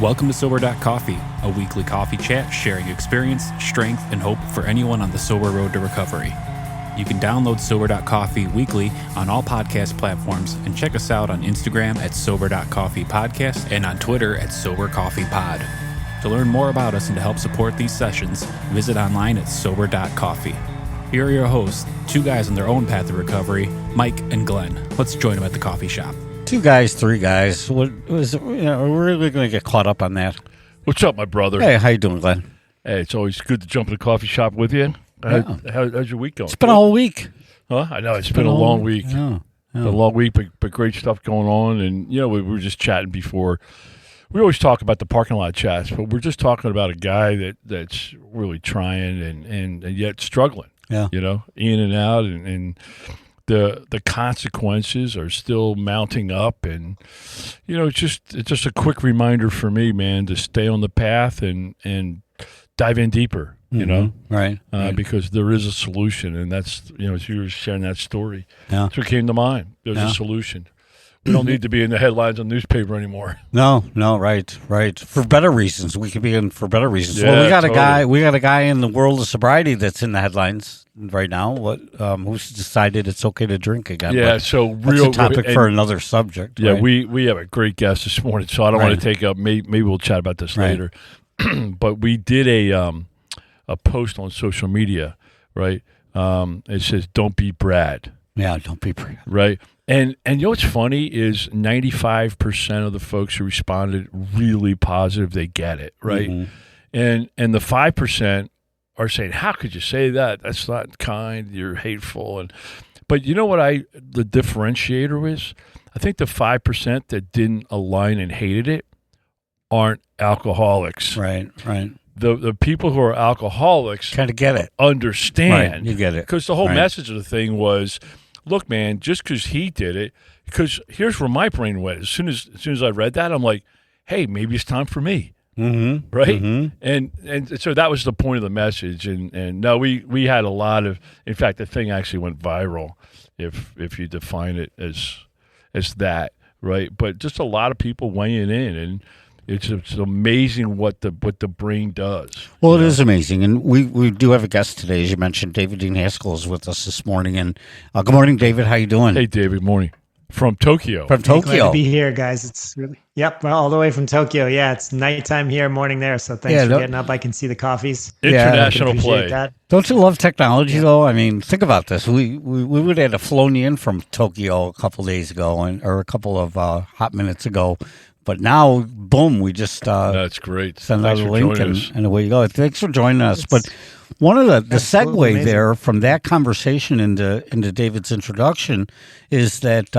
Welcome to Sober.Coffee, a weekly coffee chat sharing experience, strength, and hope for anyone on the sober road to recovery. You can download Sober.Coffee weekly on all podcast platforms and check us out on Instagram at Sober.Coffee Podcast and on Twitter at SoberCoffeePod. To learn more about us and to help support these sessions, visit online at Sober.Coffee. Here are your hosts, two guys on their own path to recovery, Mike and Glenn. Let's join them at the coffee shop. Two guys, three guys. We're really going to get caught up on that. What's up, my brother? Hey, how you doing, Glenn? Hey, it's always good to jump in the coffee shop with you. How's your week going? It's been a whole week. Huh? I know, it's been a long week. Yeah. A long week, but great stuff going on. And, you know, we were just chatting before. We always talk about the parking lot chats, but we're just talking about a guy that's really trying and yet struggling. Yeah. You know, in and out, and the consequences are still mounting up, and you know, it's just a quick reminder for me, man, to stay on the path and dive in deeper. You know, right. Because there is a solution, and that's, you know, as you were sharing that story, that's what came to mind. There's a solution. We don't need to be in the headlines on newspaper anymore. No, right. For better reasons, we could be in for better reasons. Yeah, well, we got totally. a guy in the world of sobriety that's in the headlines right now. Who's decided it's okay to drink again? Yeah, but so that's a topic for another subject. Yeah, right? we have a great guest this morning, so I don't want to take up. Maybe we'll chat about this later. But we did a post on social media, right? It says, "Don't be Brad." Yeah, don't be Brad. Right. And you know what's funny is 95% of the folks who responded really positive. They get it, right? Mm-hmm. And the 5% are saying, "How could you say that? That's not kind. You're hateful." But you know what the differentiator is? I think the 5% that didn't align and hated it aren't alcoholics. Right. The people who are alcoholics kind of get it, understand. Right, you get it, because the whole message of the thing was, look, man, just because he did it, because here's where my brain went. As soon as I read that, I'm like, hey, maybe it's time for me. Mm-hmm. Right? Mm-hmm. And so that was the point of the message. And no, we had a lot of, in fact, the thing actually went viral, if you define it as that, right? But just a lot of people weighing in, and it's amazing what the brain does. Well, it is amazing, and we do have a guest today, as you mentioned. David Dean Haskell is with us this morning, and good morning, David. How you doing? Hey, David. Morning from Tokyo. From Tokyo. Glad to be here, guys. It's really all the way from Tokyo. Yeah, it's nighttime here, morning there. So thanks for getting up. I can see the coffees. International play. That. Don't you love technology though? I mean, think about this. We would have flown you in from Tokyo a couple days ago, or a couple of hot minutes ago. But now, boom, we just that's great. Send out a link and away you go. Thanks for joining us. But one of the segue amazing. There from that conversation into David's introduction is that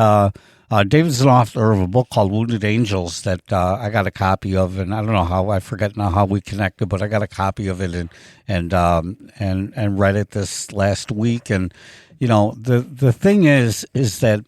David's an author of a book called Wounded Angels that I got a copy of, and I don't know how, I forget now how we connected, but I got a copy of it and read it this last week. And you know, the thing is that.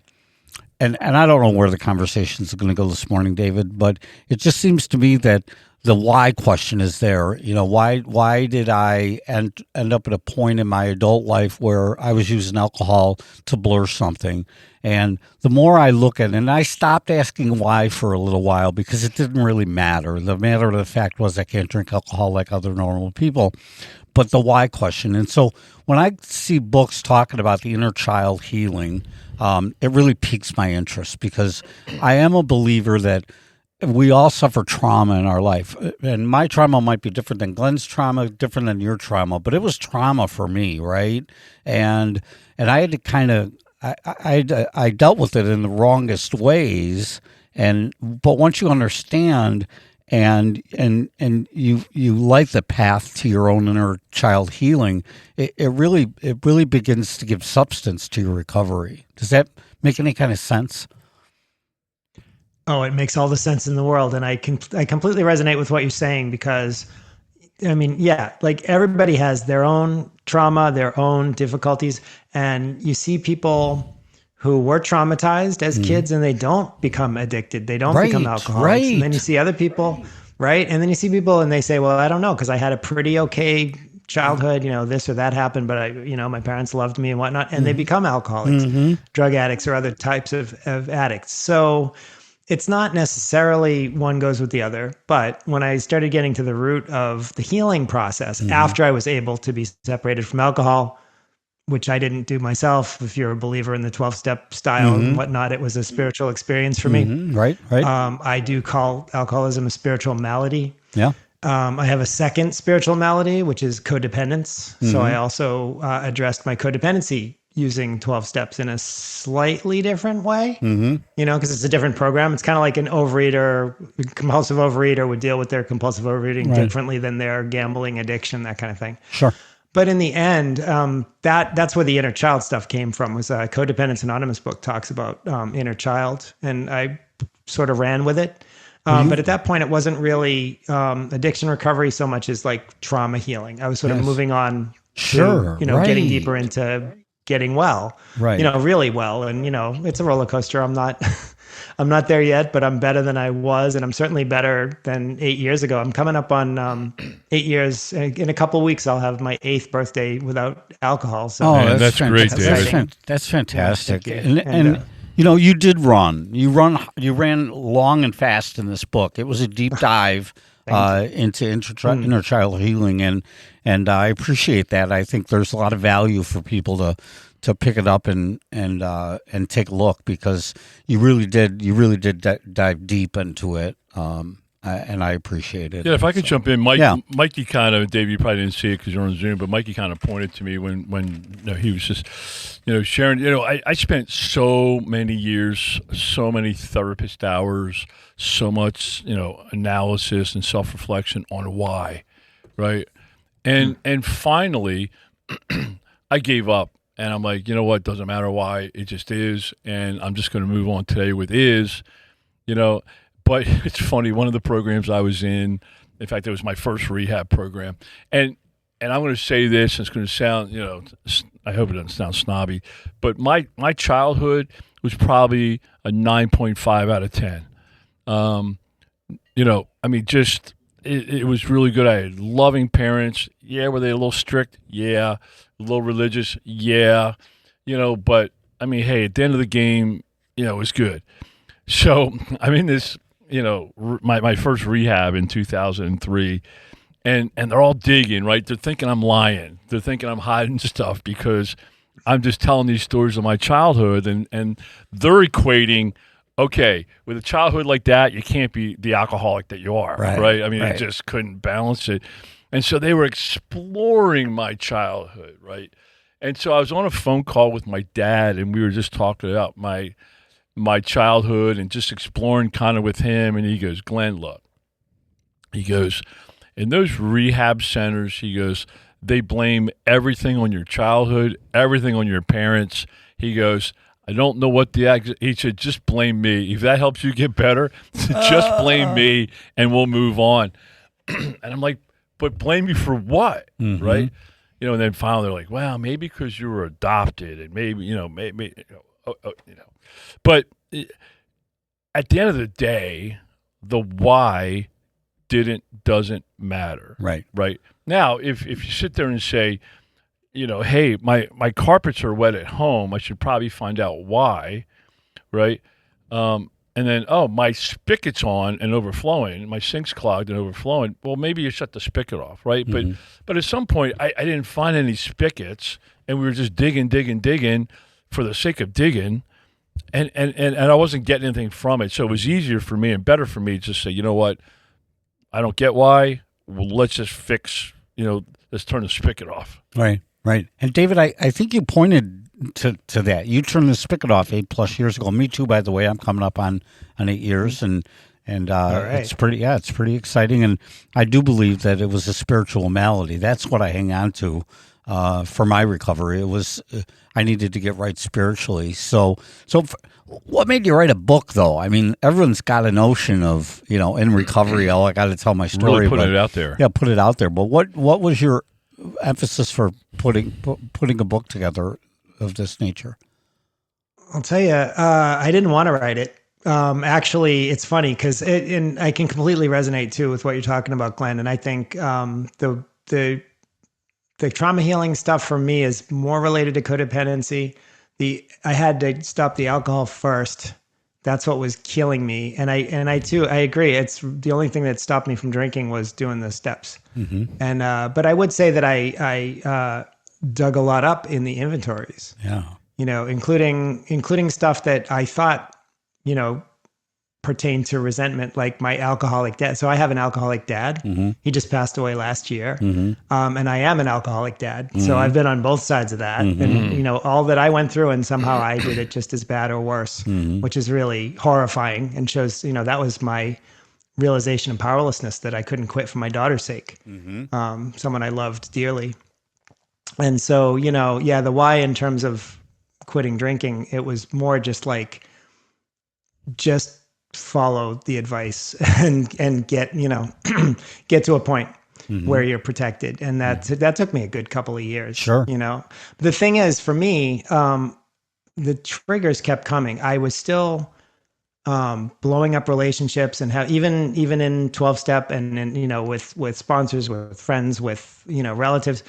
And I don't know where the conversation's going to go this morning, David, but it just seems to me that the why question is there. You know, why did I end up at a point in my adult life where I was using alcohol to blur something? And the more I look at it, and I stopped asking why for a little while because it didn't really matter. The matter of the fact was I can't drink alcohol like other normal people. But the why question. And so when I see books talking about the inner child healing, it really piques my interest because I am a believer that we all suffer trauma in our life. And my trauma might be different than Glenn's trauma, different than your trauma, but it was trauma for me, right? And I had to kind of, I dealt with it in the wrongest ways. But once you understand and you light the path to your own inner child healing, it really begins to give substance to your recovery. Does that make any kind of sense? Oh, it makes all the sense in the world, and I completely resonate with what you're saying because, I mean, yeah, like everybody has their own trauma, their own difficulties, and you see people who were traumatized as kids and they don't become addicted. They don't become alcoholics. Right. And then you see other people, right? And then you see people and they say, well, I don't know, because I had a pretty okay childhood, you know, this or that happened, but my parents loved me and whatnot. And they become alcoholics, drug addicts, or other types of addicts. So it's not necessarily one goes with the other, but when I started getting to the root of the healing process after I was able to be separated from alcohol, which I didn't do myself. If you're a believer in the 12-step style and whatnot, it was a spiritual experience for me. Right. I do call alcoholism a spiritual malady. Yeah. I have a second spiritual malady, which is codependence. So I also addressed my codependency using 12 steps in a slightly different way, because it's a different program. It's kind of like an overeater, compulsive overeater would deal with their compulsive overeating differently than their gambling addiction, that kind of thing. Sure. But in the end, that's where the inner child stuff came from. Was Codependence Anonymous book talks about inner child, and I sort of ran with it. But at that point, it wasn't really addiction recovery so much as like trauma healing. I was sort of moving on to, getting deeper into getting well, really well. And, it's a roller coaster. I'm not there yet, but I'm better than I was. And I'm certainly better than 8 years ago. I'm coming up on 8 years. In a couple of weeks, I'll have my 8th birthday without alcohol. So that's great, David. That's fantastic. Yeah, and you did run. You ran long and fast in this book. It was a deep dive into inner child healing, and I appreciate that. I think there's a lot of value for people to pick it up and take a look, because you really did dive deep into it. And I appreciate it. Yeah, if I could jump in, Mikey kind of, Dave, you probably didn't see it because you're on Zoom, but Mikey kind of pointed to me when he was just, sharing. I spent so many years, so many therapist hours, so much, analysis and self-reflection on why, right? And finally, I gave up, and I'm like, you know what? Doesn't matter why, it just is, and I'm just going to move on today with is, But it's funny, one of the programs I was in fact, it was my first rehab program. And I'm going to say this, and it's going to sound, I hope it doesn't sound snobby, but my childhood was probably a 9.5 out of 10. Just, it was really good. I had loving parents. Yeah, were they a little strict? Yeah. A little religious? Yeah. But, hey, at the end of the game, it was good. So I'm in this, my first rehab in 2003, and they're all digging, right? They're thinking I'm lying. They're thinking I'm hiding stuff because I'm just telling these stories of my childhood, and they're equating, okay, with a childhood like that, you can't be the alcoholic that you are, right? I just couldn't balance it. And so they were exploring my childhood, right? And so I was on a phone call with my dad, and we were just talking about my childhood and just exploring kind of with him. And he goes, Glenn, look, he goes, in those rehab centers, he goes, they blame everything on your childhood, everything on your parents. He goes, I don't know what he said, just blame me. If that helps you get better, just blame me and we'll move on. And I'm like, but blame me for what? Right? And then finally they're like, well, maybe because you were adopted, and maybe, But at the end of the day, the why doesn't matter. Right. Now, if you sit there and say, hey, my carpets are wet at home, I should probably find out why, right? And then, my spigot's on and overflowing, my sink's clogged and overflowing. Well, maybe you shut the spigot off, right? But at some point, I didn't find any spigots, and we were just digging for the sake of digging. And I wasn't getting anything from it. So it was easier for me and better for me to just say, you know what, I don't get why. Well, let's just fix, let's turn the spigot off. Right. And David, I think you pointed to that. You turned the spigot off 8+ years ago. Me too, by the way. I'm coming up on 8 years, and it's pretty exciting. And I do believe that it was a spiritual malady. That's what I hang on to. For my recovery, it was I needed to get right spiritually. So what made you write a book, though? I mean, everyone's got a notion of in recovery. I got to tell my story. Really put it out there. Yeah, put it out there. But what was your emphasis for putting a book together of this nature? I'll tell you, I didn't want to write it. Actually, it's funny because and I can completely resonate too with what you're talking about, Glenn. And I think the trauma healing stuff for me is more related to codependency. I had to stop the alcohol first. That's what was killing me. And I too, I agree. It's the only thing that stopped me from drinking was doing the steps. And, but I would say that I dug a lot up in the inventories, including stuff that I thought, pertain to resentment, like my alcoholic dad. So I have an alcoholic dad. He just passed away last year. And I am an alcoholic dad. So I've been on both sides of that. And, all that I went through, and somehow I did it just as bad or worse, which is really horrifying and shows, that was my realization of powerlessness, that I couldn't quit for my daughter's sake. Someone I loved dearly. And so, the why in terms of quitting drinking, it was more just like, just follow the advice and get, get to a point where you're protected. And that took me a good couple of years. Sure. The thing is, for me, the triggers kept coming. I was still blowing up relationships, and even in 12-step and with sponsors, with friends, with, relatives,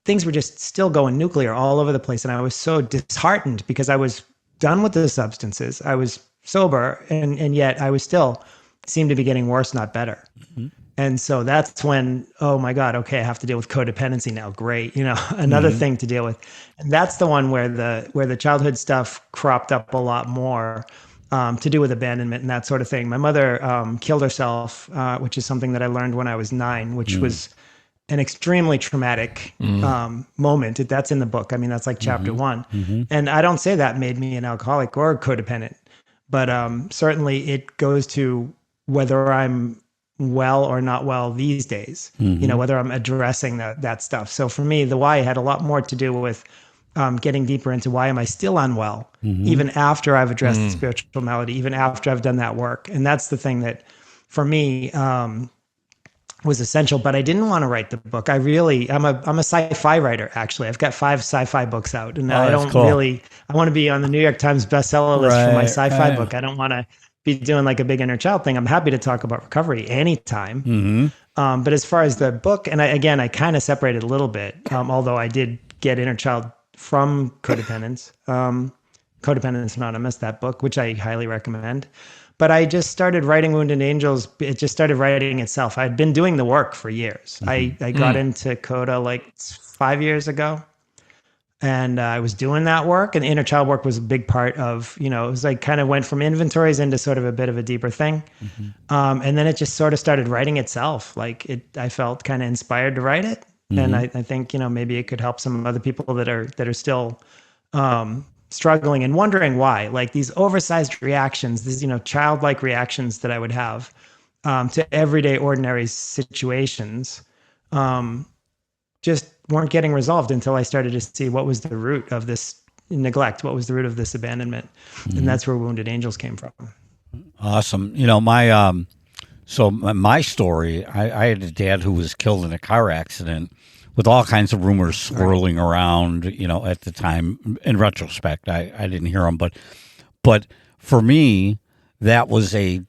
things were just still going nuclear all over the place. And I was so disheartened because I was done with the substances. I was sober, and yet I was still seemed to be getting worse, not better. And so that's when, oh my God, okay, I have to deal with codependency now. Great. Another thing to deal with. And that's the one where the childhood stuff cropped up a lot more, to do with abandonment and that sort of thing. My mother killed herself, which is something that I learned when I was 9, which was an extremely traumatic moment. That's in the book. I mean, that's like chapter 1. And I don't say that made me an alcoholic or codependent, but certainly it goes to whether I'm well or not well these days, whether I'm addressing that stuff. So for me, the why had a lot more to do with getting deeper into why am I still unwell, even after I've addressed the spiritual malady, even after I've done that work. And that's the thing that for me was essential, but I didn't want to write the book. I'm a sci-fi writer, actually. I've got 5 sci-fi books out, and I don't really, I want to be on the New York Times bestseller list for my sci-fi book. I don't want to be doing like a big inner child thing. I'm happy to talk about recovery anytime. But as far as the book, and I kind of separated a little bit, although I did get inner child from Codependence, Codependence Anonymous, that book, which I highly recommend. But I just started writing Wounded Angels. It just started writing itself. I'd been doing the work for years. I got into Coda like 5 years ago. And I was doing that work. And inner child work was a big part of, it was like kind of went from inventories into sort of a bit of a deeper thing. And then it just sort of started writing itself. I felt kind of inspired to write it. And I think, maybe it could help some other people that are still struggling and wondering why, like these oversized reactions, these, childlike reactions that I would have to everyday ordinary situations, just weren't getting resolved until I started to see what was the root of this neglect, what was the root of this abandonment. And that's where Wounded Angels came from. Awesome. My story, I had a dad who was killed in a car accident, with all kinds of rumors swirling around, at the time. In retrospect, I didn't hear them, but for me, that was a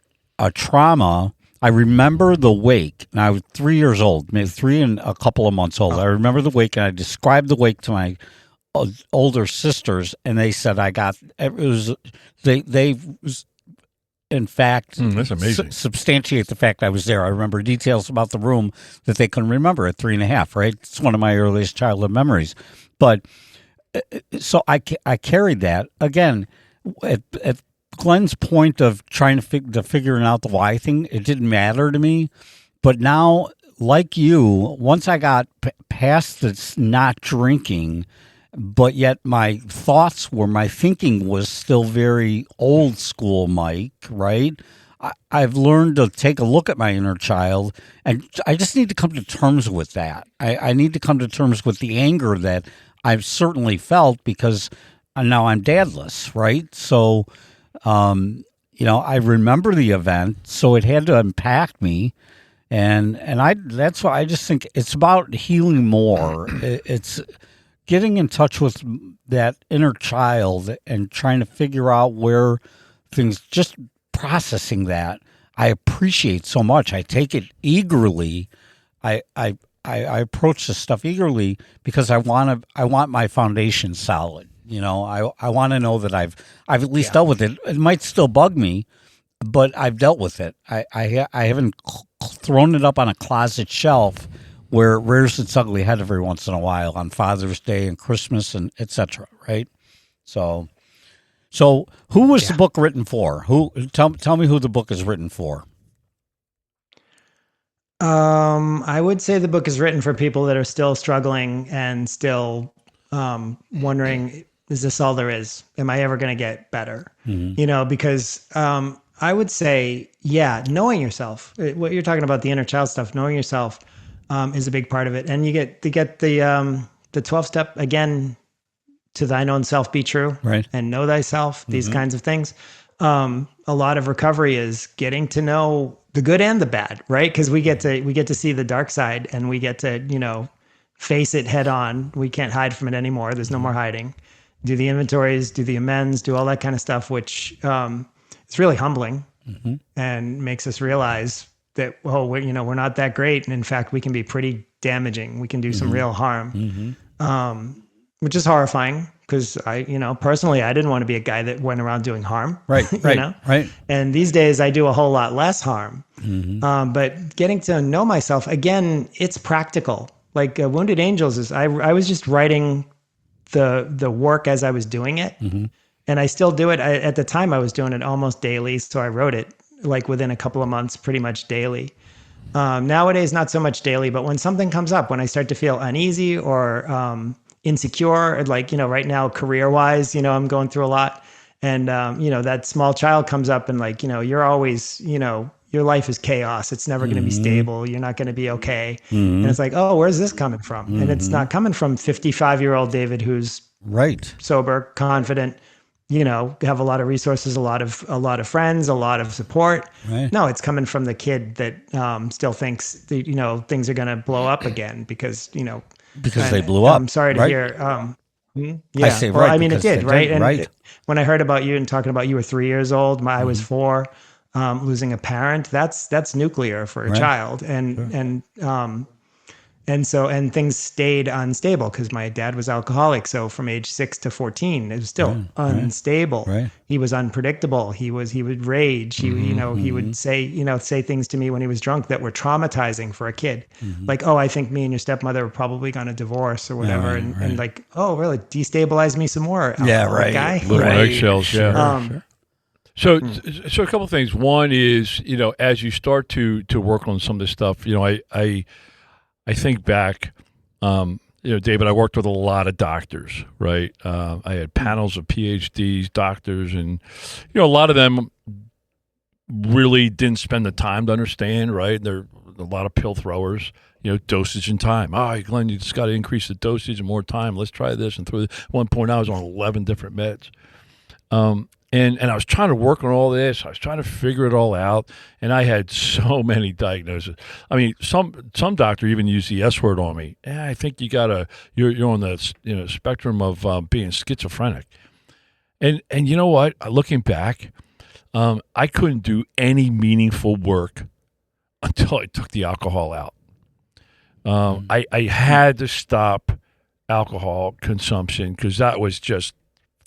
trauma. I remember the wake, and I was 3 years old, maybe 3 and a couple of months old. I remember the wake, and I described the wake to my older sisters, and they said they in fact, that's amazing. Substantiate the fact I was there. I remember details about the room that they couldn't remember at 3.5, right? It's one of my earliest childhood memories. But so I carried that. Again, at Glenn's point of trying to figuring out the why thing, it didn't matter to me. But now, like you, once I got past this not drinking, but yet my thinking was still very old school, Mike, right? I've learned to take a look at my inner child, and I just need to come to terms with that. I need to come to terms with the anger that I've certainly felt because now I'm dadless, right? So, I remember the event, so it had to impact me. And that's why I just think it's about healing more. It's getting in touch with that inner child and trying to figure out where things, just processing that, I appreciate so much. I take it eagerly. I approach this stuff eagerly because I want my foundation solid. I want to know that I've at least dealt with it. It might still bug me, but I've dealt with it. I haven't thrown it up on a closet shelf where it rears its ugly head every once in a while on Father's Day and Christmas and etc. Right? So who was the book written for? Tell me who the book is written for. I would say the book is written for people that are still struggling and still wondering, is this all there is? Am I ever going to get better? Mm-hmm. Because I would say, knowing yourself, what you're talking about, the inner child stuff, knowing yourself is a big part of it. And you get the 12-step, again, to thine own self be true, right, and know thyself, these kinds of things. A lot of recovery is getting to know the good and the bad, right? Because we get to see the dark side, and we get to, face it head on. We can't hide from it anymore. There's no more hiding. Do the inventories, do the amends, do all that kind of stuff, which it's really humbling and makes us realize that, we're not that great. And in fact, we can be pretty damaging. We can do some real harm, which is horrifying because personally, I didn't want to be a guy that went around doing harm. Right. Right. And these days I do a whole lot less harm. But getting to know myself, again, it's practical. Like Wounded Angels is, I was just writing the work as I was doing it. And I still do it. At the time I was doing it almost daily. So I wrote it like within a couple of months, pretty much daily. Nowadays, not so much daily, but when something comes up, when I start to feel uneasy or insecure, or like, right now, career-wise, I'm going through a lot. And, that small child comes up and like, you're always, your life is chaos. It's never going to be stable. You're not going to be okay. And it's like, oh, where's this coming from? And it's not coming from 55-year-old David who's sober, confident, have a lot of resources, a lot of friends, a lot of support. Right. No, it's coming from the kid that still thinks that, things are going to blow up again because they blew up. I'm sorry to hear. I say right. I mean, it did, right? And when I heard about you and talking about you were 3 years old, I was 4, losing a parent, that's nuclear for a child. And things stayed unstable because my dad was alcoholic. So from age 6 to 14, it was still unstable. Right. He was unpredictable. He would rage. He would say things to me when he was drunk that were traumatizing for a kid. Like, oh, I think me and your stepmother are probably going to divorce or whatever. And like, oh, really? Destabilize me some more. Guy. Little eggshells. Sure. So a couple of things. One is, as you start to work on some of this stuff, I think back, David, I worked with a lot of doctors, right? I had panels of PhDs, doctors, and, a lot of them really didn't spend the time to understand, right? There are a lot of pill throwers, dosage and time. Oh, Glenn, you just got to increase the dosage and more time. Let's try this. And through one point, I was on 11 different meds. And I was trying to work on all this. I was trying to figure it all out, and I had so many diagnoses. I mean, some doctor even used the S word on me. I think you're on the spectrum of being schizophrenic. And you know what? Looking back, I couldn't do any meaningful work until I took the alcohol out. I had to stop alcohol consumption because that was just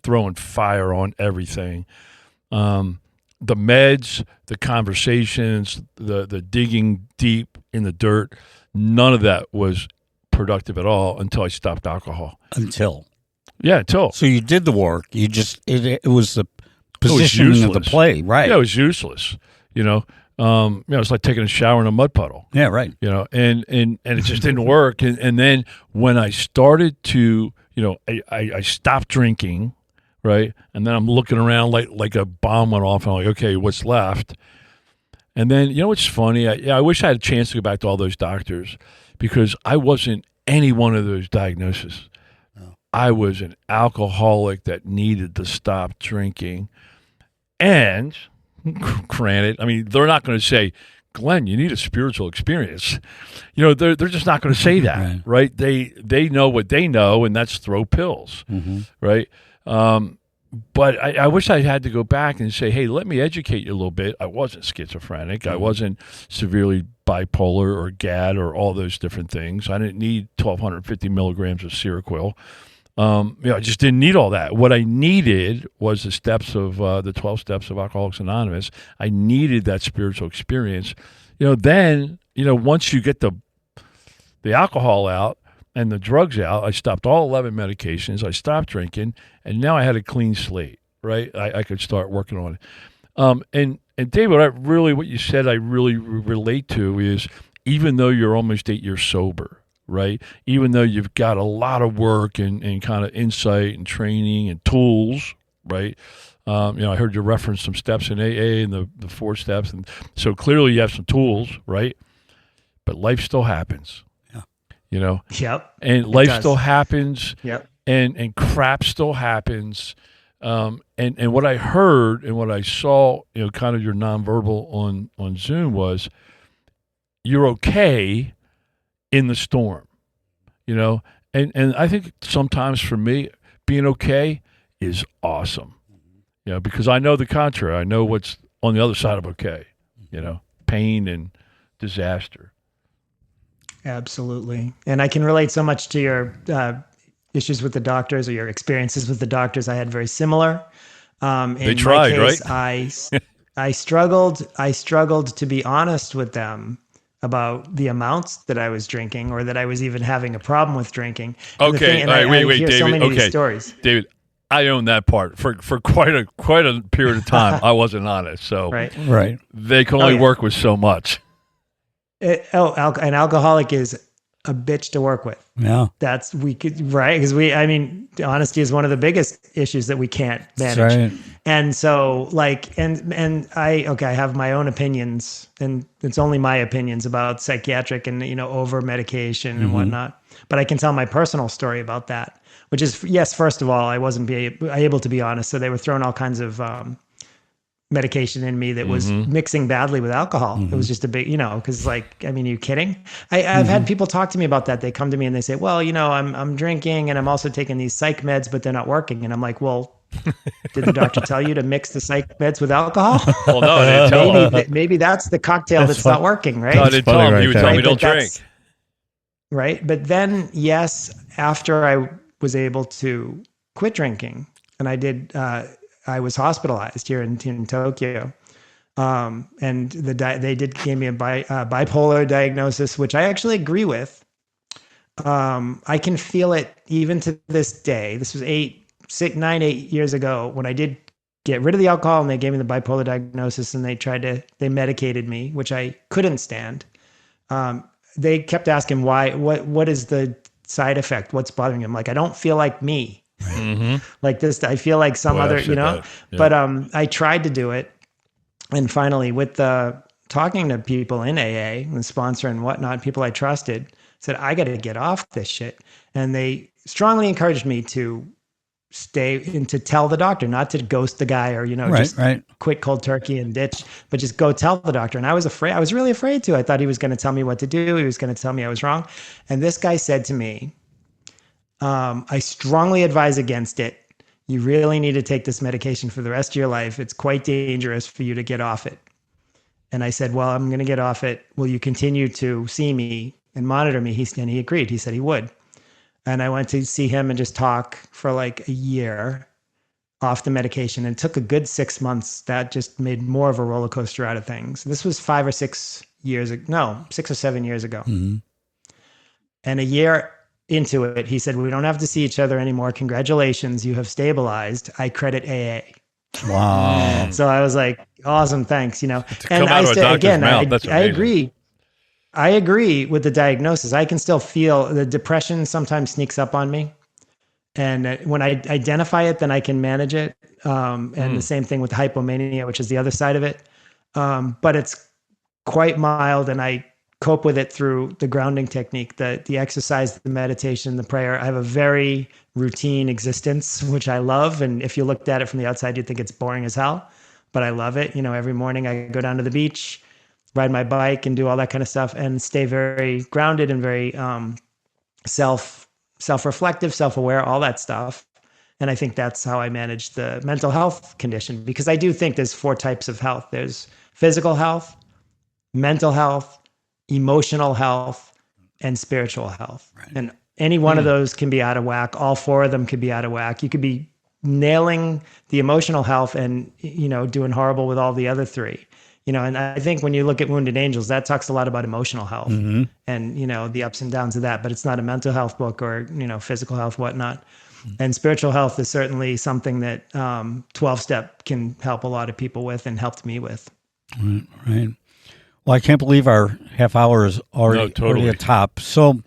throwing fire on everything. The meds, the conversations, the digging deep in the dirt, none of that was productive at all until I stopped alcohol. Until. So you did the work. You just it was the positioning of the play, right? Yeah, it was useless. It's like taking a shower in a mud puddle. Yeah, right. And it just didn't work. And then when I started to, I stopped drinking. Right. And then I'm looking around like a bomb went off. And I'm like, okay, what's left? And then, what's funny? I wish I had a chance to go back to all those doctors because I wasn't any one of those diagnoses. No. I was an alcoholic that needed to stop drinking. And granted, I mean, they're not going to say, Glenn, you need a spiritual experience. They're just not going to say that. Right. They know what they know, and that's throw pills. Right. But I wish I had to go back and say, hey, let me educate you a little bit. I wasn't schizophrenic. I wasn't severely bipolar or GAD or all those different things. I didn't need 1,250 milligrams of Seroquel. I just didn't need all that. What I needed was the steps of the 12 steps of Alcoholics Anonymous. I needed that spiritual experience. Then, once you get the alcohol out and the drugs out, I stopped all 11 medications. I stopped drinking, and now I had a clean slate, right? I could start working on it. And David, what you said I really relate to is, even though you're almost 8 years sober, right? Even though you've got a lot of work and kind of insight and training and tools, right? I heard you reference some steps in AA and the 4 steps. And so clearly you have some tools, right? But life still happens. Yeah. Yep. And life still happens. Yep. And crap still happens. And what I heard and what I saw, kind of your nonverbal on Zoom was, you're okay in the storm, and I think sometimes for me, being okay is awesome, because I know the contrary. I know what's on the other side of okay, pain and disaster. Absolutely. And I can relate so much to your issues with the doctors, or your experiences with the doctors. I had very similar. They tried, my case, right? I struggled to be honest with them about the amounts that I was drinking, or that I was even having a problem with drinking. Okay, wait, David. So many of these Okay, stories. David, I own that part for quite a period of time. I wasn't honest, so Right. They can only work with so much. An alcoholic is a bitch to work with. Yeah. Because honesty is one of the biggest issues that we can't manage. That's right. And so I have my own opinions, and it's only my opinions about psychiatric and, over medication and whatnot. But I can tell my personal story about that, which is, yes, first of all, I wasn't able to be honest. So they were throwing all kinds of, medication in me that was mixing badly with alcohol. It was just a big, because are you kidding? I've had people talk to me about that. They come to me and they say, well, I'm drinking and I'm also taking these psych meds, but they're not working. And I'm like, well, did the doctor tell you to mix the psych meds with alcohol? Well, no, I didn't tell him. Maybe that's the cocktail that's not working, right? No, I didn't tell him. He would tell me don't drink. Right. But then, yes, after I was able to quit drinking, and I did, I was hospitalized here in Tokyo, and they gave me a bipolar diagnosis, which I actually agree with. I can feel it even to this day. This was 8 years ago when I did get rid of the alcohol, and they gave me the bipolar diagnosis, and they medicated me, which I couldn't stand. They kept asking what is the side effect? What's bothering him? Like, I don't feel like me. Like this, I feel like some other, but I tried to do it. And finally, with talking to people in AA, the sponsor and whatnot, people I trusted, said, I got to get off this shit. And they strongly encouraged me to stay and to tell the doctor, not to ghost the guy or, quit cold turkey and ditch, but just go tell the doctor. And I was afraid. I was really afraid to. I thought he was going to tell me what to do. He was going to tell me I was wrong. And this guy said to me, I strongly advise against it. You really need to take this medication for the rest of your life. It's quite dangerous for you to get off it. And I said, well, I'm going to get off it. Will you continue to see me and monitor me? And he agreed. He said he would. And I went to see him and just talk for like a year off the medication. And it took a good 6 months. That just made more of a roller coaster out of things. This was 5 or 6 years ago. No, 6 or 7 years ago. And a year into it, he said, we don't have to see each other anymore. Congratulations, you have stabilized. I credit AA. Wow. So I was like, awesome, thanks. And I said, again, I agree. I agree with the diagnosis. I can still feel the depression sometimes sneaks up on me. And when I identify it, then I can manage it. And the same thing with hypomania, which is the other side of it. But it's quite mild, and I cope with it through the grounding technique, the exercise, the meditation, the prayer. I have a very routine existence, which I love. And if you looked at it from the outside, you'd think it's boring as hell, but I love it. Every morning I go down to the beach, ride my bike, and do all that kind of stuff, and stay very grounded and very self-reflective, self-aware, all that stuff. And I think that's how I manage the mental health condition, because I do think there's 4 types of health. There's physical health, mental health, emotional health, and spiritual health. Right. And any one of those can be out of whack. All 4 of them could be out of whack. You could be nailing the emotional health and, doing horrible with all the other 3. And I think when you look at Wounded Angels, that talks a lot about emotional health and, the ups and downs of that, but it's not a mental health book or, physical health, whatnot. And spiritual health is certainly something that 12-step can help a lot of people with and helped me with. Right. Well, I can't believe our half hour is already at top. So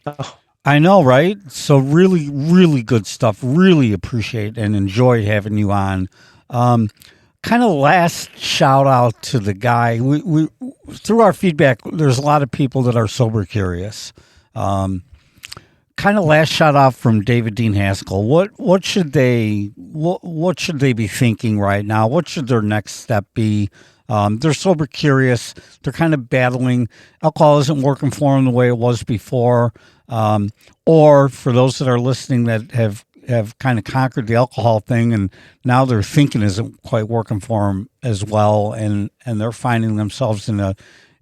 I know, right? So really, really good stuff. Really appreciate and enjoyed having you on. Kind of last shout out to the guy. We through our feedback, there's a lot of people that are sober curious. Kind of last shout out from David Dean Haskell. What should they be thinking right now? What should their next step be? They're sober curious. They're kind of battling. Alcohol isn't working for them the way it was before. Or for those that are listening that have kind of conquered the alcohol thing and now their thinking isn't quite working for them as well, and they're finding themselves in a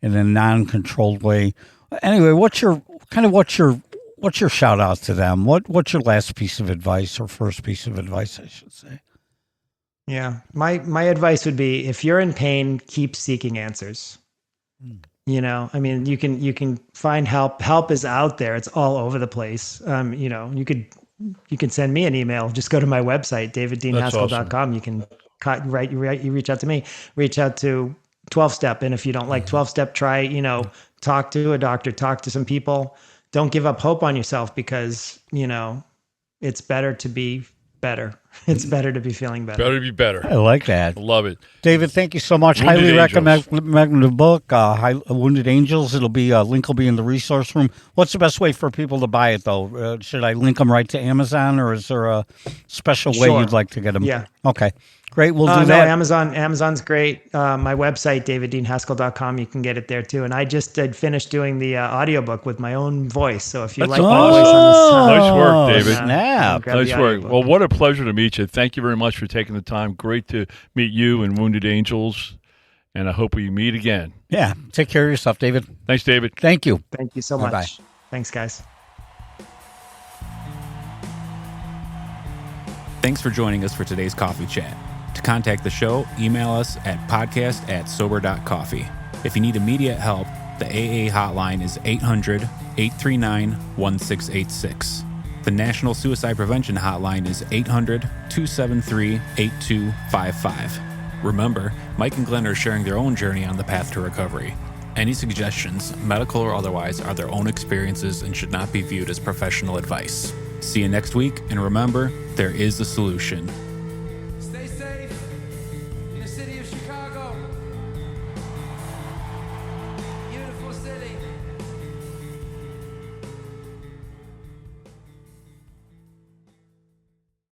non-controlled way. Anyway, what's your shout out to them? What's your last piece of advice, or first piece of advice, I should say? Yeah. My advice would be, if you're in pain, keep seeking answers. You can find help. Help is out there. It's all over the place. You can send me an email. Just go to my website, daviddeanhaskell.com. Awesome. You can you reach out to me, reach out to 12-step. And if you don't like 12-step, try, talk to a doctor, talk to some people. Don't give up hope on yourself, because, it's better to be better. It's better to be feeling better. Better to be better. I like that. Love it. David, thank you so much. Wounded Highly Angels. recommend the book, Wounded Angels. It'll be link will be in the resource room. What's the best way for people to buy it, though? Should I link them right to Amazon, or is there a special way you'd like to get them? Yeah. Okay. Great. We'll do that. No, Amazon's great. My website, daviddeanhaskell.com, you can get it there too. And I just finished doing the audiobook with my own voice. So if you like my voice on the side. Nice work, David. Snap. Nice work. Well, what a pleasure to meet you. Thank you very much for taking the time. Great to meet you and Wounded Angels. And I hope we meet again. Yeah. Take care of yourself, David. Thanks, David. Thank you. Thank you so much. Bye-bye. Thanks, guys. Thanks for joining us for today's coffee chat. To contact the show, email us at podcast@Sober.Coffee. If you need immediate help, the AA hotline is 800-839-1686. The National Suicide Prevention Hotline is 800-273-8255. Remember, Mike and Glenn are sharing their own journey on the path to recovery. Any suggestions, medical or otherwise, are their own experiences and should not be viewed as professional advice. See you next week, and remember, there is a solution. Stay safe in the city of Chicago.